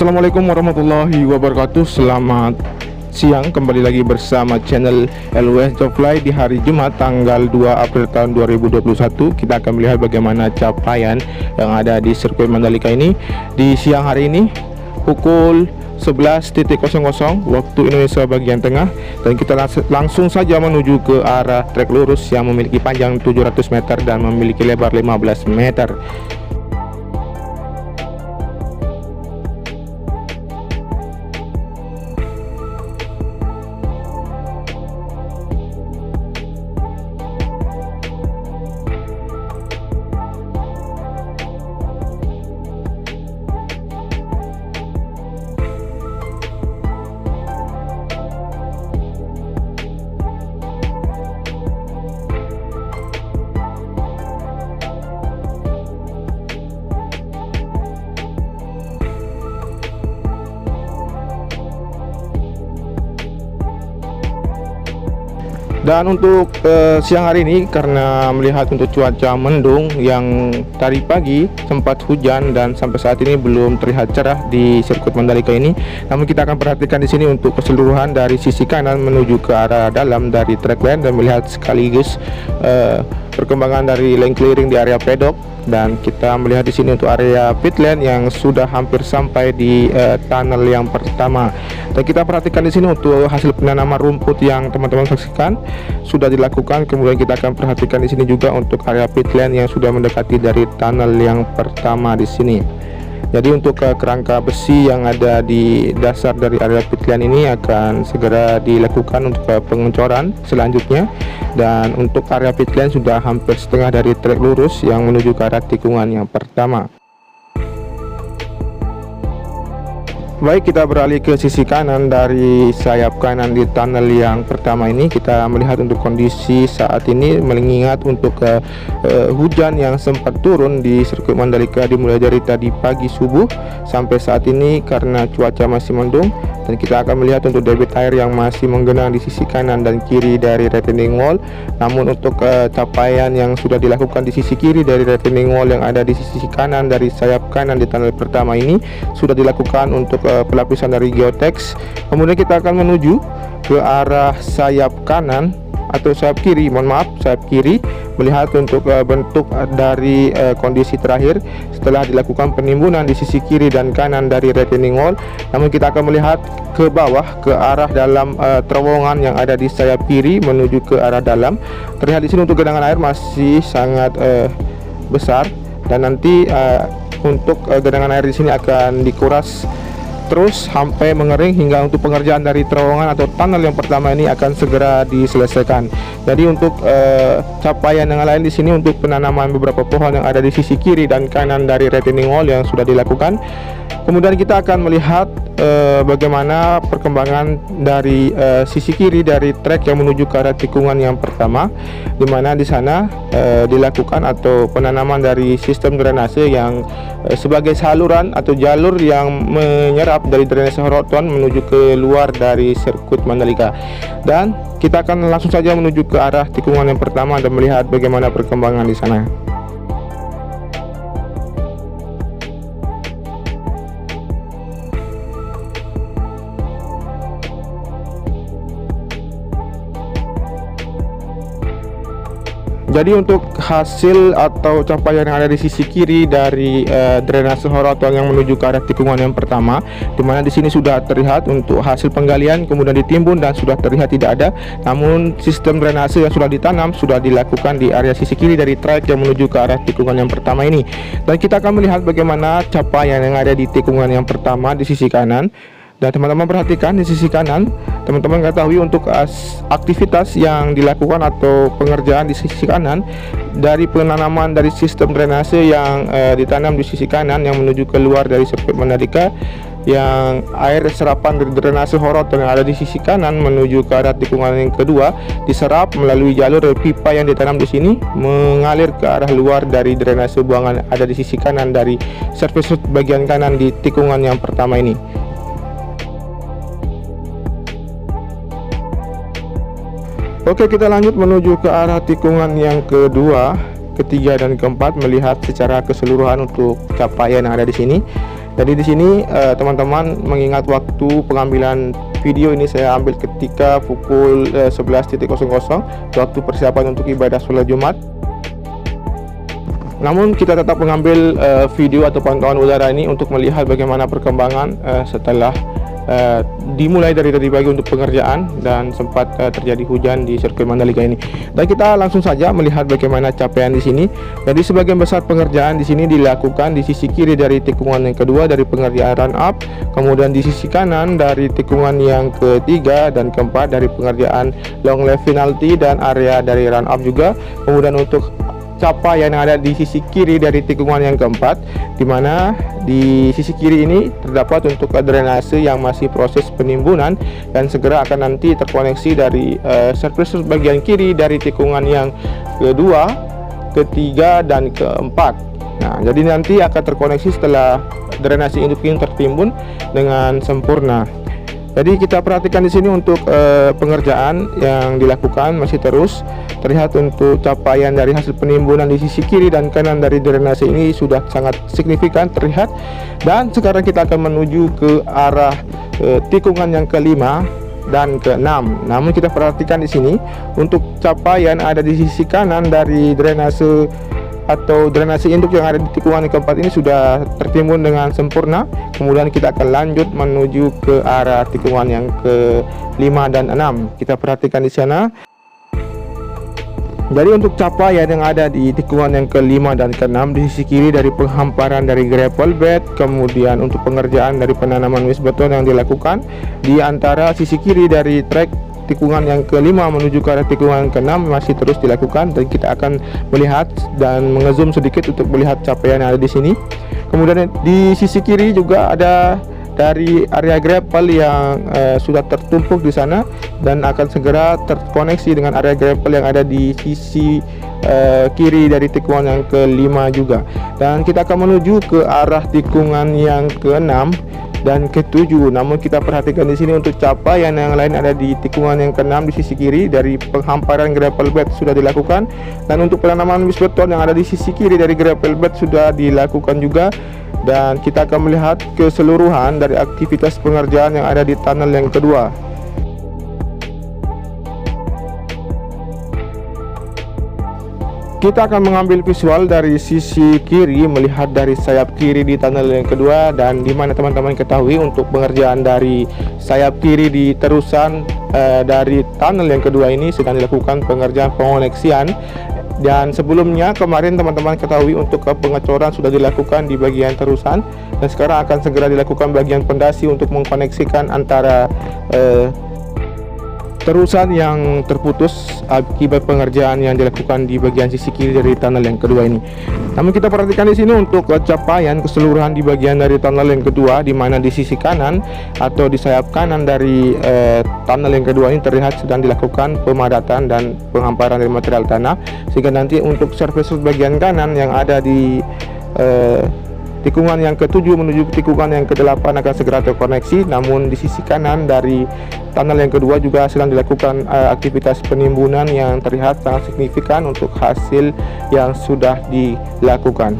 Assalamualaikum warahmatullahi wabarakatuh. Selamat siang, kembali lagi bersama channel LWS Jobfly di hari Jumat tanggal 2 April tahun 2021. Kita akan melihat bagaimana capaian yang ada di sirkuit Mandalika ini di siang hari ini pukul 11.00 waktu Indonesia bagian tengah, dan kita langsung saja menuju ke arah trek lurus yang memiliki panjang 700 meter dan memiliki lebar 15 meter. Dan untuk siang hari ini, karena melihat untuk cuaca mendung yang tadi pagi sempat hujan dan sampai saat ini belum terlihat cerah di sirkuit Mandalika ini, namun kita akan perhatikan di sini untuk keseluruhan dari sisi kanan menuju ke arah dalam dari track lane dan melihat sekaligus perkembangan dari lane clearing di area paddock. Dan kita melihat di sini untuk area pit lane yang sudah hampir sampai di tunnel yang pertama. Dan kita perhatikan di sini untuk hasil penanaman rumput yang teman-teman saksikan sudah dilakukan. Kemudian kita akan perhatikan di sini juga untuk area pit lane yang sudah mendekati dari tunnel yang pertama di sini. Jadi untuk kerangka besi yang ada di dasar dari area pit lane ini akan segera dilakukan untuk pengecoran selanjutnya. Dan untuk area pit lane sudah hampir setengah dari trek lurus yang menuju ke arah tikungan yang pertama. Baik, kita beralih ke sisi kanan dari sayap kanan di tunnel yang pertama ini. Kita melihat untuk kondisi saat ini, mengingat untuk hujan yang sempat turun di sirkuit Mandalika dimulai dari tadi pagi subuh sampai saat ini karena cuaca masih mendung. Dan kita akan melihat untuk debit air yang masih menggenang di sisi kanan dan kiri dari retaining wall. Namun untuk capaian yang sudah dilakukan di sisi kiri dari retaining wall yang ada di sisi kanan dari sayap kanan di tunnel pertama ini sudah dilakukan untuk pelapisan dari geotex. Kemudian kita akan menuju ke arah sayap kanan atau sayap kiri, sayap kiri, melihat untuk bentuk dari kondisi terakhir setelah dilakukan penimbunan di sisi kiri dan kanan dari retaining wall. Namun kita akan melihat ke bawah ke arah dalam terowongan yang ada di sayap kiri menuju ke arah dalam. Terlihat di sini untuk genangan air masih sangat besar, dan nanti untuk genangan air di sini akan dikuras terus sampai mengering hingga untuk pengerjaan dari terowongan atau tunnel yang pertama ini akan segera diselesaikan. Jadi untuk capaian yang lain di sini untuk penanaman beberapa pohon yang ada di sisi kiri dan kanan dari retaining wall yang sudah dilakukan. Kemudian kita akan melihat bagaimana perkembangan dari sisi kiri dari trek yang menuju ke arah tikungan yang pertama, di mana di sana dilakukan atau penanaman dari sistem drainase yang sebagai saluran atau jalur yang menyerap dari drainase Horoton menuju ke luar dari sirkuit Mandalika. Dan kita akan langsung saja menuju ke arah tikungan yang pertama dan melihat bagaimana perkembangan di sana. Jadi untuk hasil atau capaian yang ada di sisi kiri dari drainase Horoton yang menuju ke arah tikungan yang pertama, dimana di sini sudah terlihat untuk hasil penggalian kemudian ditimbun dan sudah terlihat tidak ada. Namun sistem drainase yang sudah ditanam sudah dilakukan di area sisi kiri dari trek yang menuju ke arah tikungan yang pertama ini. Dan kita akan melihat bagaimana capaian yang ada di tikungan yang pertama di sisi kanan. Dan teman-teman perhatikan di sisi kanan, teman-teman ketahui untuk aktivitas yang dilakukan atau pengerjaan di sisi kanan dari penanaman dari sistem drainase yang ditanam di sisi kanan yang menuju keluar dari sirkuit Mandalika, yang air serapan dari drainase Horoton yang ada di sisi kanan menuju ke arah tikungan yang kedua diserap melalui jalur pipa yang ditanam di sini mengalir ke arah luar dari drainase buangan ada di sisi kanan dari service bagian kanan di tikungan yang pertama ini. Oke, kita lanjut menuju ke arah tikungan yang kedua, ketiga dan keempat, melihat secara keseluruhan untuk capaian yang ada di sini. Jadi di sini teman-teman mengingat waktu pengambilan video ini saya ambil ketika pukul 11.00 waktu persiapan untuk ibadah sholat Jumat. Namun kita tetap mengambil video atau pantauan udara ini untuk melihat bagaimana perkembangan setelah dimulai dari tadi pagi untuk pengerjaan dan sempat terjadi hujan di sirkuit Mandalika ini. Dan kita langsung saja melihat bagaimana capaian di sini. Jadi sebagian besar pengerjaan di sini dilakukan di sisi kiri dari tikungan yang kedua dari pengerjaan run up, kemudian di sisi kanan dari tikungan yang ketiga dan keempat dari pengerjaan long left penalty dan area dari run up juga. Kemudian untuk capaian yang ada di sisi kiri dari tikungan yang keempat, di mana di sisi kiri ini terdapat untuk drainase yang masih proses penimbunan dan segera akan nanti terkoneksi dari surface bagian kiri dari tikungan yang kedua, ketiga dan keempat. Nah, jadi nanti akan terkoneksi setelah drainase induk ini tertimbun dengan sempurna. Jadi kita perhatikan di sini untuk pengerjaan yang dilakukan masih terus terlihat untuk capaian dari hasil penimbunan di sisi kiri dan kanan dari drainase ini sudah sangat signifikan terlihat. Dan sekarang kita akan menuju ke arah tikungan yang kelima dan keenam. Namun kita perhatikan di sini untuk capaian ada di sisi kanan dari drainase atau drainase induk yang ada di tikungan yang keempat ini sudah tertimbun dengan sempurna. Kemudian kita akan lanjut menuju ke arah tikungan yang ke-5 dan 6. Kita perhatikan di sana. Jadi untuk capaian yang ada di tikungan yang ke-5 dan ke-6 di sisi kiri dari penghamparan dari gravel bed, kemudian untuk pengerjaan dari penanaman wis beton yang dilakukan di antara sisi kiri dari trek tikungan yang ke-5 menuju ke arah tikungan ke-6 masih terus dilakukan, dan kita akan melihat dan mengezoom sedikit untuk melihat capaian yang ada di sini. Kemudian di sisi kiri juga ada dari area gravel yang sudah tertumpuk di sana dan akan segera terkoneksi dengan area gravel yang ada di sisi kiri dari tikungan yang ke-5 juga. Dan kita akan menuju ke arah tikungan yang ke-6 dan ke-7. Namun kita perhatikan di sini untuk capaian yang lain ada di tikungan yang ke-6 di sisi kiri dari penghamparan gravel bed sudah dilakukan, dan untuk penanaman wis beton yang ada di sisi kiri dari gravel bed sudah dilakukan juga. Dan kita akan melihat keseluruhan dari aktivitas pengerjaan yang ada di tunnel yang kedua. Kita akan mengambil visual dari sisi kiri, melihat dari sayap kiri di tunnel yang kedua, dan di mana teman-teman ketahui untuk pengerjaan dari sayap kiri di terusan dari tunnel yang kedua ini sedang dilakukan pengerjaan pengoneksian. Dan sebelumnya kemarin teman-teman ketahui untuk pengecoran sudah dilakukan di bagian terusan, dan sekarang akan segera dilakukan bagian pondasi untuk mengkoneksikan antara terusan yang terputus akibat pengerjaan yang dilakukan di bagian sisi kiri dari tunnel yang kedua ini. Namun kita perhatikan di sini untuk capaian keseluruhan di bagian dari tunnel yang kedua, di mana di sisi kanan atau di sayap kanan dari tunnel yang kedua ini terlihat sedang dilakukan pemadatan dan penghamparan dari material tanah, sehingga nanti untuk surface bagian kanan yang ada di tikungan yang ke-7 menuju tikungan yang ke-8 akan segera terkoneksi. Namun di sisi kanan dari tunnel yang kedua juga sedang dilakukan aktivitas penimbunan yang terlihat sangat signifikan untuk hasil yang sudah dilakukan.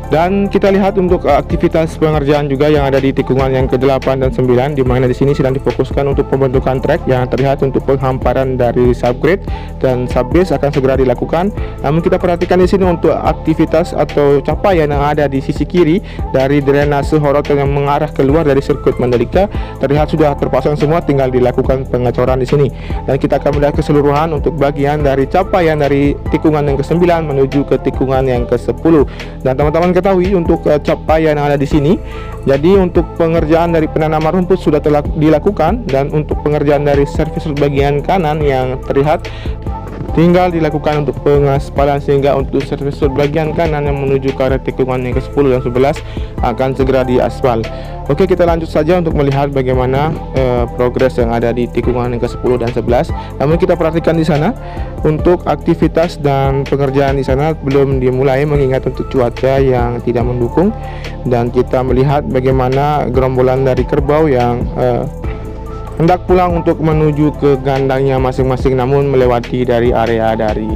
Dan kita lihat untuk aktivitas pengerjaan juga yang ada di tikungan yang ke-8 dan 9, di mana di sini sedang difokuskan untuk pembentukan trek yang terlihat untuk penghamparan dari subgrade dan subbase akan segera dilakukan. Namun kita perhatikan di sini untuk aktivitas atau capaian yang ada di sisi kiri dari drainase horizontal yang mengarah keluar dari sirkuit Mandalika terlihat sudah terpasang semua, tinggal dilakukan pengecoran di sini. Dan kita akan melihat keseluruhan untuk bagian dari capaian dari tikungan yang ke-9 menuju ke tikungan yang ke-10. Dan teman-teman ketahui untuk capaian yang ada di sini, jadi untuk pengerjaan dari penanaman rumput sudah dilakukan, dan untuk pengerjaan dari service bagian kanan yang terlihat tinggal dilakukan untuk pengaspalan, sehingga untuk surface road bagian kanan yang menuju ke arah tikungan yang ke-10 dan 11 akan segera diaspal. Oke, kita lanjut saja untuk melihat bagaimana progres yang ada di tikungan yang ke-10 dan 11. Namun kita perhatikan di sana untuk aktivitas dan pengerjaan di sana belum dimulai, mengingat untuk cuaca yang tidak mendukung, dan kita melihat bagaimana gerombolan dari kerbau yang hendak pulang untuk menuju ke kandangnya masing-masing, namun melewati dari area dari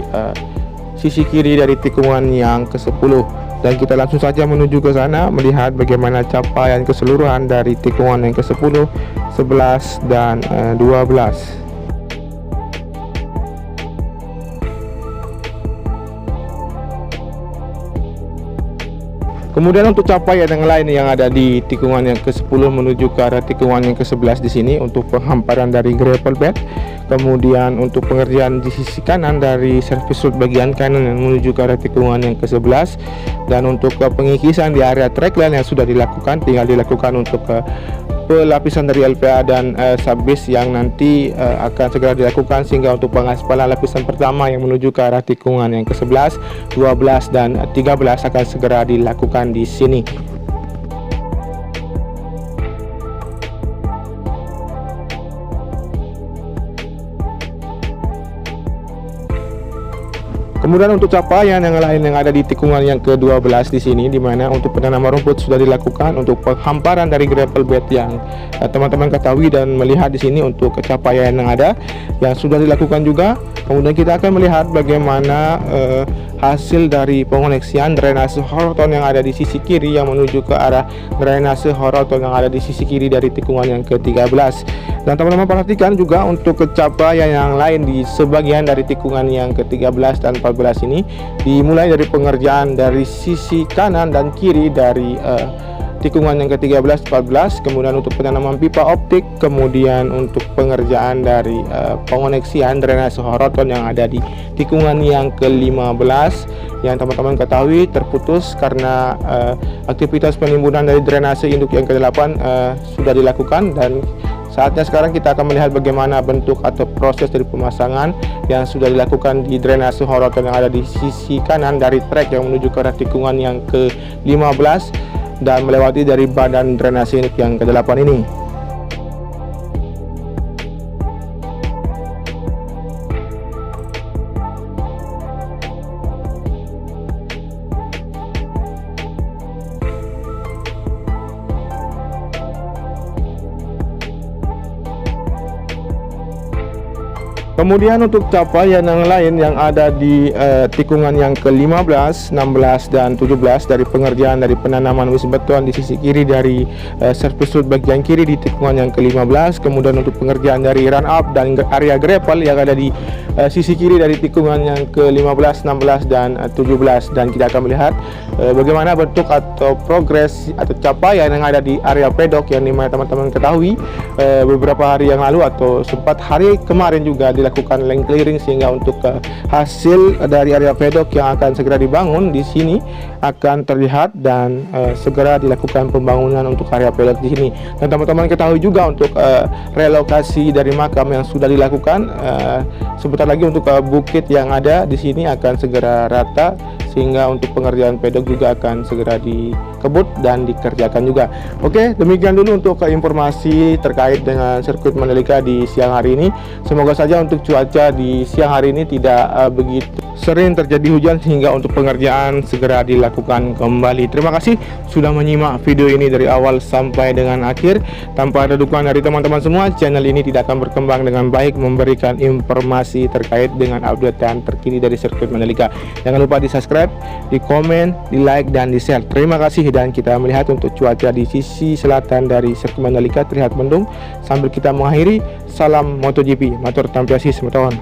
sisi kiri dari tikungan yang ke-10. Dan kita langsung saja menuju ke sana melihat bagaimana capaian keseluruhan dari tikungan yang ke-10, 11 dan 12. Kemudian untuk capaian yang lain yang ada di tikungan yang ke-10 menuju ke arah tikungan yang ke-11 di sini untuk penghamparan dari gravel bed, kemudian untuk pengerjaan di sisi kanan dari service road bagian kanan yang menuju ke arah tikungan yang ke-11, dan untuk pengikisan di area trackline yang sudah dilakukan, tinggal dilakukan untuk pelapisan dari LPA dan subbase yang nanti akan segera dilakukan, sehingga untuk pengaspalan lapisan pertama yang menuju ke arah tikungan yang ke-11, 12 dan 13 akan segera dilakukan di sini. Kemudian untuk capaian yang lain yang ada di tikungan yang ke-12 di sini, di mana untuk penanaman rumput sudah dilakukan, untuk penghamparan dari gravel bed yang teman-teman ketahui dan melihat di sini untuk capaian yang ada yang sudah dilakukan juga. Kemudian kita akan melihat bagaimana hasil dari pengoneksian drainase horoton yang ada di sisi kiri yang menuju ke arah drainase horoton yang ada di sisi kiri dari tikungan yang ke-13. Dan teman-teman perhatikan juga untuk capaian yang lain di sebagian dari tikungan yang ke-13 dan 14 ini, dimulai dari pengerjaan dari sisi kanan dan kiri dari tikungan yang ke-13, 14, kemudian untuk penanaman pipa optik, kemudian untuk pengerjaan dari pengoneksian drainase horoton yang ada di tikungan yang ke-15 yang teman-teman ketahui terputus karena aktivitas penimbunan dari drainase induk yang ke-8 sudah dilakukan, dan saatnya sekarang kita akan melihat bagaimana bentuk atau proses dari pemasangan yang sudah dilakukan di drainase horoton yang ada di sisi kanan dari trek yang menuju ke arah tikungan yang ke-15 dan melewati dari badan drainase induk yang ke-8 ini. Kemudian untuk capaian yang lain yang ada di tikungan yang ke-15, 16 dan 17 dari pengerjaan dari penanaman wis beton di sisi kiri dari service road bagian kiri di tikungan yang ke-15, kemudian untuk pengerjaan dari run up dan area gravel yang ada di sisi kiri dari tikungan yang ke-15, 16 dan 17, dan kita akan melihat bagaimana bentuk atau progres atau capaian yang ada di area pedok yang dimana teman-teman ketahui beberapa hari yang lalu atau sempat hari kemarin juga dilakukan lane clearing, sehingga untuk hasil dari area pedok yang akan segera dibangun di sini akan terlihat dan segera dilakukan pembangunan untuk area pedok di sini. Dan teman-teman ketahui juga untuk relokasi dari makam yang sudah dilakukan, sebentar lagi untuk bukit yang ada di sini akan segera rata, sehingga untuk pengerjaan pedok juga akan segera dikebut dan dikerjakan juga. Oke, demikian dulu untuk informasi terkait dengan sirkuit Mandalika di siang hari ini. Semoga saja untuk cuaca di siang hari ini tidak begitu sering terjadi hujan, sehingga untuk pengerjaan segera dilakukan kembali. Terima kasih sudah menyimak video ini dari awal sampai dengan akhir. Tanpa ada dukungan dari teman-teman semua, channel ini tidak akan berkembang dengan baik, memberikan informasi terkait dengan updatean terkini dari sirkuit Mandalika. Jangan lupa di subscribe, di komen, di like, dan di share. Terima kasih. Dan kita melihat untuk cuaca di sisi selatan dari sirkuit Mandalika terlihat mendung. Sambil kita mengakhiri, salam MotoGP, matur tampiasis, metawan.